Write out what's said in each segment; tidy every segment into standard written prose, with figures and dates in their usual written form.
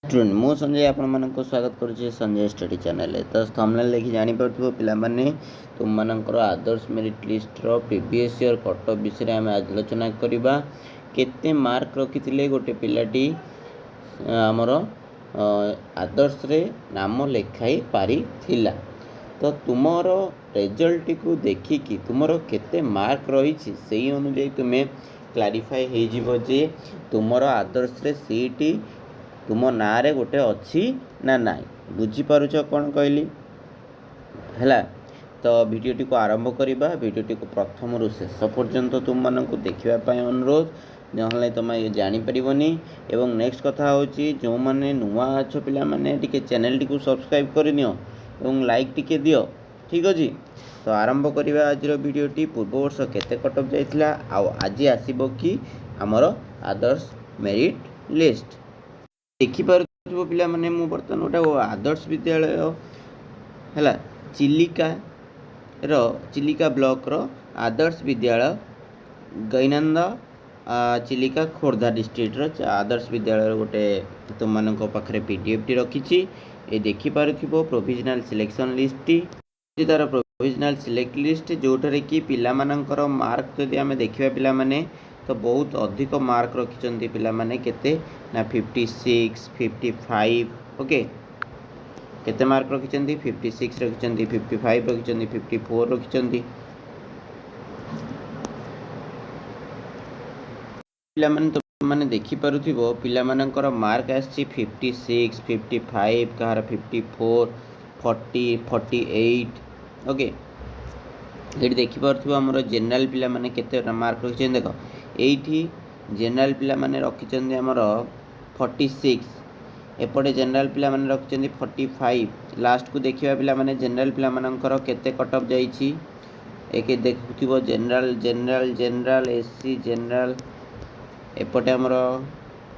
Student मु संजय आपण मानको स्वागत करुचे संजय स्टडी चैनल। तो थंबनेल देखि जानि परथबो पिला माने तुम मानकर आदर्श मेरिट लिस्ट रो प्रीवियस ईयर कट ऑफ विषय हम आलोचना करबा। केते मार्क रखिथिले गोटे पिलाटी हमर आदर्श रे नाम लेखाई पारी थिला। तो तुमर रिजल्ट को देखि कि तुमर केते मार्क रही सेही अनुसार तुमे क्लारिफाई हे जिवो जे तुमर आदर्श रे सीटी तुम ना रे गोटे अच्छी ना ना बुझीपारुच कौन कहली है। तो भिडियोटी को आरंभ करवा। भिडियोटी को प्रथम रु शेष पर्यंत तुम मानक देखापी अनुरोध नहले तुम ये जानीपरनि। एवं नेक्स्ट कथा हूँ जो मैंने नुआ अच्छ पे टी चैनल टी सब्सक्राइब करनियो और लाइक टी दियो। ठीक अच्छे तो आरंभ करवा आज भिडियोटी। पूर्व वर्ष केते कट ऑफ जाइथिला आज आसीबो कि हमर आदर्श मेरिट लिस्ट देखिपार पिला माने मु बर्तन गोटे आदर्श विद्यालय है चिलिका ब्लॉक रो आदर्श विद्यालय गैनंद चिलिका खोर्धा डिस्ट्रिक्ट रो आदर्श विद्यालय गोटे तुम मान पाखे पीडीएफ टी रखी ये देखिपार प्रोविजनल सिलेक्शन लिस्ट टी तार प्रोविजनल सिलेक्ट लिस्ट जोठारे कि पिला मानकर मार्क जदि आम देखा पिला माने तो बहुत अधिक मार्क रखिंट पिला माने केते ना 56 55 ओके केते मार्क रखिंट 56 रखिंट 55 रखिंट 54 रखिंट पिला माने तो माने देखि पारुथिबो पिला मानकर मार्क आछि 56 55 कहार 54 40 48 ओके ये देखि पारुथिबो हमर जनरल पिला माने केते मार्क रखिंट देखो एठी जनरल पिला माने रखिंट हमर 46 एपटे जनरल पिला माने रखिंट 45 लास्ट को देखिबा पिला माने जनरल पिला मानकर केते कट ऑफ जाईछि एक देखुथिबो general general general SC general एपटे हमर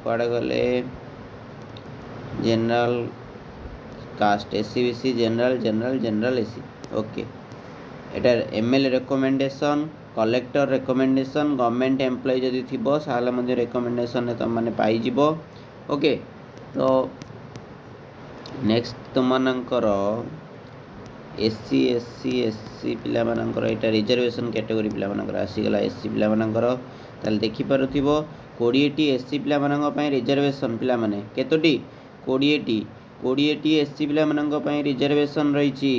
कुआडे गले general caste SC BC general general general SC okay एटा MLA recommendation collector recommendation government employ जदि थिबो साले मध्ये रिकमेंडेशन तुम माने पाई जिवो ओके। तो नेक्स्ट तुम मानकर एससी एससी एससी पिला मानकर एटा रिजर्वेशन कैटेगरी पिला मानकर आसी गला एससी पिला मानकर ताल देखि पारुथिबो 20 टी एससी पिला मानक पई रिजर्वेशन पिला माने केतोटी 20 टी एससी पिला मानक पई रिजर्वेशन रहिछि।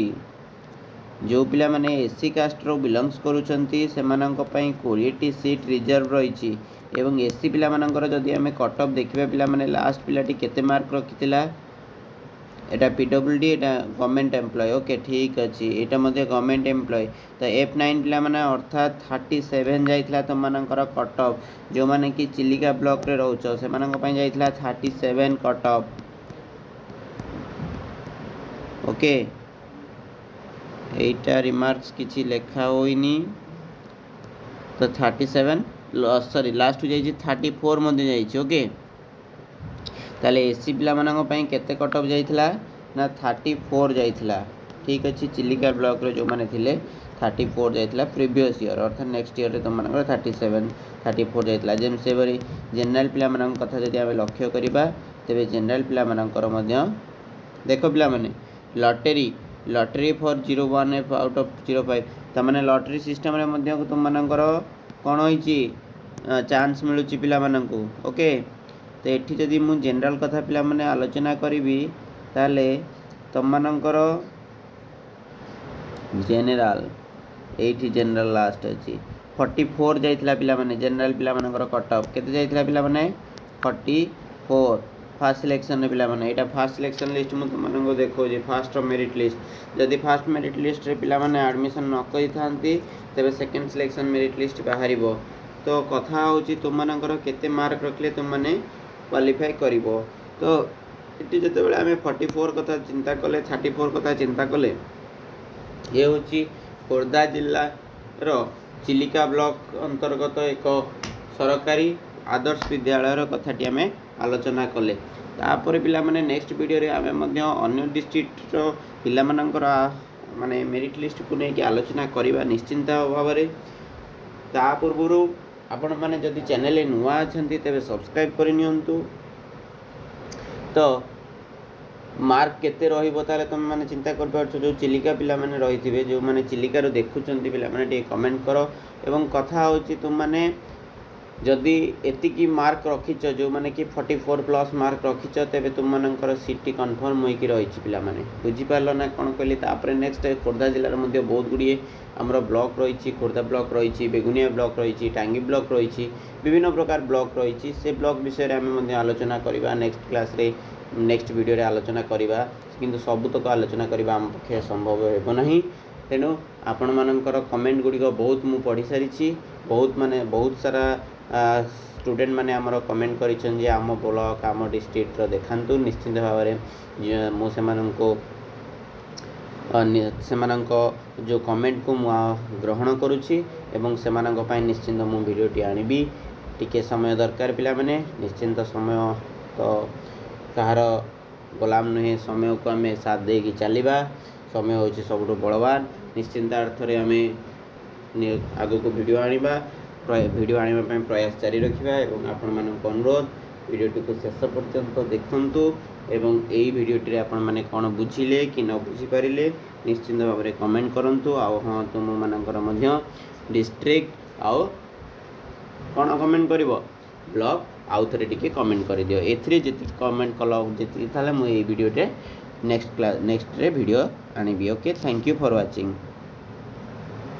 जो पिला माने एससी कास्ट रो बिलोंग्स करूछंती से मानक पई 20 टी सीट रिजर्व रहिछि। एवं एससी पिला मानकर जदि हमें कट ऑफ देखिबा पिला माने लास्ट पिलाटी केते मार्क रखितिला एटा पीडब्ल्यूडी एटा गवर्नमेंट एम्प्लॉय ओके ठीक अछि एटा मध्ये गवर्नमेंट एम्प्लॉय तो F9 पिला माने अर्थात 37 जाइथिला त मानकर कट ऑफ जो माने कि चिलिका ब्लॉक रे रहउछ से मानक पई जाइथिला 37 कट ऑफ ओके। एटा रिमार्क्स किछि लेखा होइनी तो 37 सॉरी लास्ट हो जाइछि 34 मध्ये जाइछि ओके। ताले एससी पिला मानक पई केते कट ऑफ जाइथिला ना 34 जाइथिला ठीक अछि। चिलिका ब्लॉक रे जो माने थिले 34 जाइथिला प्रीवियस ईयर अर्थात नेक्स्ट ईयर रे तुम मानकर 37 34 जाइथिला। जेम सेवरी जनरल पिला मानक कथा जदि हम लक्ष्य करिबा तबे जनरल पिला मानकर मध्ये देखो पिला माने लॉटरी फॉर 01 आउट ऑफ 05 त माने लॉटरी सिस्टम रे मध्ये तुम मानकर कोन होइछि चांस मिलुछि पिला मानकू ओके। तो एठी जदि मु जनरल कथा पिला माने आलोचना करिवि ताले तुम मानकर जनरल एठी जनरल लास्ट अछि 44 जाइथिला पिला माने जनरल पिला मानकर कट ऑफ केते जाइथिला पिला माने 44 फर्स्ट सिलेक्शन रे पिला माने एटा फर्स्ट सिलेक्शन लिस्ट मु तुम मानको देखो जे फर्स्ट मेरिट लिस्ट जदि फर्स्ट मेरिट लिस्ट रे पिला माने एडमिशन न करि थांती तबे सेकंड सिलेक्शन मेरिट लिस्ट बाहरिबो। तो कथा होची तुम मानकर केते मार्क रखले तुम माने क्वालिफाई करिवो। तो एटी जते बेले हमें 44 कथा चिंता कले 34 कथा चिंता कले ये होची खोर्धा जिल्ला रो चिलिका ब्लॉक अंतर्गत एक सरकारी आदर्श विद्यालय रो कथाटी हमें आलोचना कले। तापर पिला माने नेक्स्ट वीडियो रे हमें मध्ये अन्य डिस्ट्रिक्ट रो पिला मानकर माने मेरिट लिस्ट को नै कि आलोचना करिवा निश्चिंत भाव रे। ता पूर्वरु आपण माने जदि चैनल नुआ अछंती तबे सब्सक्राइब करि नियंतु। तो मार्क केते रहिबो ताले तुम माने चिंता कर पारछो जो चिलिका पिला माने रहिथिबे जो माने चिलिका रो देखुचंती पिला माने टे कमेंट करो एवं कथा होची तुम माने जदि एतिकी मार्क रखिच जो माने कि 44 प्लस मार्क रखिच तेबे तुम मानकर सीट कन्फर्म होइकी रहिछि पिला माने बुझि पारलो ना कोन कहली तापरे नेक्स्ट खोर्धा जिल्ला रे मध्ये बहुत गुडिए हमरो ब्लॉक रहिछि खोर्धा ब्लॉक रहिछि बेगुनिया ब्लॉक रहिछि टांगी ब्लॉक रहिछि विभिन्न प्रकार ब्लॉक रहिछि से ब्लॉक विषय रे हम मध्ये आलोचना करिबा नेक्स्ट क्लास रे नेक्स्ट वीडियो रे आलोचना करिबा किंतु सबुतक आलोचना करिबा हम पक्षे संभव हेबो नाही तेणु आपण मानकर कमेंट गुडी बहुत मु पढ़ी सारी बहुत माने बहुत सारा स्टूडेंट माने हमर कमेंट करिछन जे आम ब्लॉक आम डिस्ट्रिक्ट रो देखांतु निश्चित भाव में मु सेमानंको जो कमेंट को मु ग्रहण करुछि एवं सेमानंको पय निश्चित मु वीडियोटी आनिबी टिके समय दरकार पिला माने निश्चित समय तो कहार गोलाम नुहे समय को आम साथ देकी चलवा समय हूँ सब बलवान निश्चिंत अर्थ में आम आग को वीडियो आनिबा वीडियो आने प्रयास जारी रखा और आपण मान अनुरोध वीडियोटी को शेष पर्यंत देखंतु एवं यही वीडियोटी आपण मैंने कौन बुझिले कि न बुझीपारे निश्चिंत भाव में कमेंट करूँ आउ हाँ तुम मानकर डिस्ट्रिक्ट आउ कौन कमेंट कर ब्लॉक आउ थे टी कमेंट कर दियो एथरे जी कमेंट कल जी मुझे वीडियो नेक्स्ट रे वीडियो आनिबी okay thank you for watching.